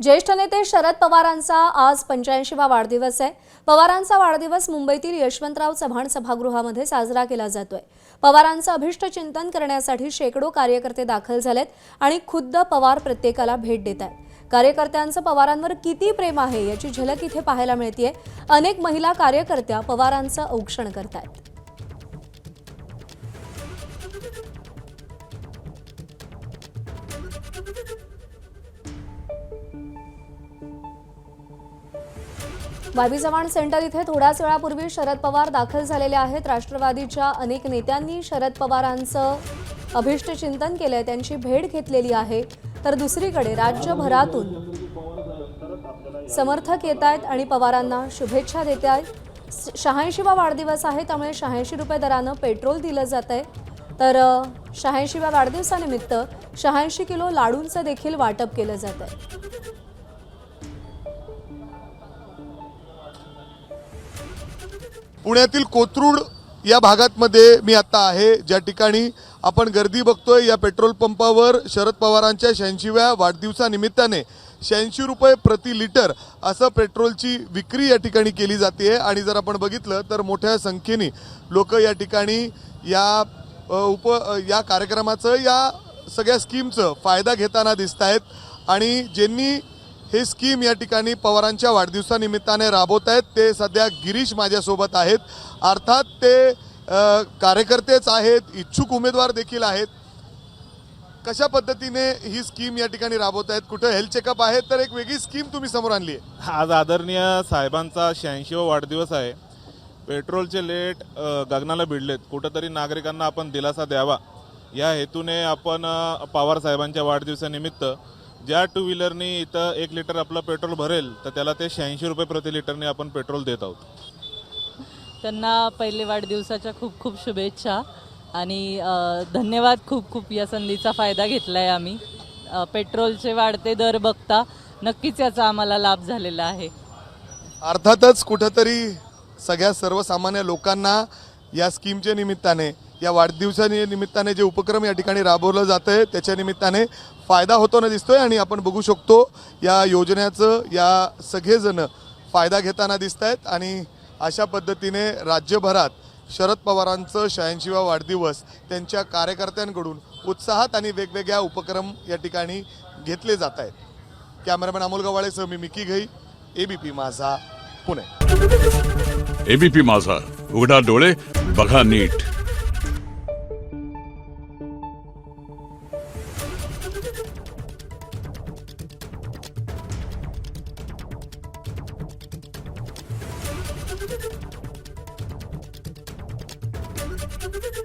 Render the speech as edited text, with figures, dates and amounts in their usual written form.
ज्येष्ठ नेते शरद पवारांचा आज 85वा वाढदिवस आहे। पवारांचा वाढदिवस मुंबईतील यशवंतराव चव्हाण सभागृहामध्ये साजरा केला जातोय। पवारांचं अभिष्ट चिंतन करण्यासाठी शेकडो कार्यकर्ते दाखल झालेत आणि खुद्द पवार प्रत्येकाला भेट देत आहेत। कार्यकर्त्यांचं पवारांवर किती प्रेम आहे याची झलक इथे पाहायला मिळतेय। अनेक महिला कार्यकर्त्या पवारांचं औक्षण करतायत। वायबी चव्हाण सेंटर इथे थोड्याच वेळापूर्वी शरद पवार दाखल झालेले आहेत। राष्ट्रवादीच्या अनेक नेत्यांनी शरद पवारांचं अभिष्ट चिंतन केलंय, त्यांची भेट घेतलेली आहे। तर दुसरीकडे राज्यभरातून समर्थक येत आहेत आणि पवारांना शुभेच्छा देत आहेत। 86वा वाढदिवस आहे, त्यामुळे 86 रुपये दरानं पेट्रोल दिलं जातंय। तर 86व्या वाढदिवसानिमित्त 86 किलो लाडूंचं देखील वाटप केलं जातंय। पुण्यातील कोथरूड या भागामध्ये मी आता आहे, ज्या ठिकाणी आपण गर्दी बघतोय। या पेट्रोल पंपावर शरद पवारांच्या 86व्या वाढदिवसानिमित्ताने 86 रुपये प्रति लिटर असं पेट्रोलची विक्री या ठिकाणी केली जाते। आणि जर आपण बघितलं तर मोठ्या संख्येने लोक या ठिकाणी या कार्यक्रमाचं, या सगळ्या स्कीमचं फायदा घेताना दिसत आहेत। आणि ज्यांनी हे स्कीम या ठिकाणी पवारांच्या वाढदिवसानिमित्ताने राबवत आहेत ते सध्या गिरीश माझ्यासोबत आहेत। अर्थात ते कार्यकर्तेच आहेत, इच्छुक उमेदवार देखील आहेत। कशा पद्धतीने ही स्कीम या ठिकाणी राबवत आहेत? कुठे हेल्थ चेकअप आहे, तर एक वेगळी स्कीम तुम्ही समोर आणली आहे। आज आदरणीय साहेबांचा 86वा वाढदिवस आहे। पेट्रोलचे रेट गगनाला भिडलेत, कुठंतरी नागरिकांना आपण दिलासा द्यावा या हेतूने आपण पवार साहेबांच्या वाढदिवसानिमित्त ज्या टू व्हीलरनी इथं 1 लिटर आपलं पेट्रोल भरेल तर त्याला ते 86 रुपये प्रति लिटरने आपण पेट्रोल देत आहोत। त्यांना पहिले वाढदिवसाच्या खूप खूप शुभेच्छा आणि धन्यवाद। खूप खूप या संधीचा फायदा घेतलाय आम्ही। पेट्रोलचे वाढते दर बघता नक्कीच याचा आम्हाला लाभ झालेला आहे। अर्थातच कुठंतरी सगळ्या सर्वसामान्य लोकांना या स्कीमच्या निमित्ताने, या वाढदिवसाच्या निमित्ताने जे उपक्रम या ठिकाणी राबवलं जातंय त्याच्या निमित्ताने फायदा होताना दिसतोय। आणि आपण बघू शकतो या योजनेचं या सगळेजण फायदा घेताना दिसत आहेत। आणि अशा पद्धतीने राज्यभरात शरद पवारांचं 86वा वाढदिवस त्यांच्या कार्यकर्त्यांकडून उत्साहात आणि वेगवेगळ्या उपक्रम या ठिकाणी घेतले जात आहेत। कॅमेरामॅन अमोल गवाळेसह मी मिकी घई, एबीपी माझा, पुणे। एबीपी माझा, उघडा डोळे बघा नीट। Thank you.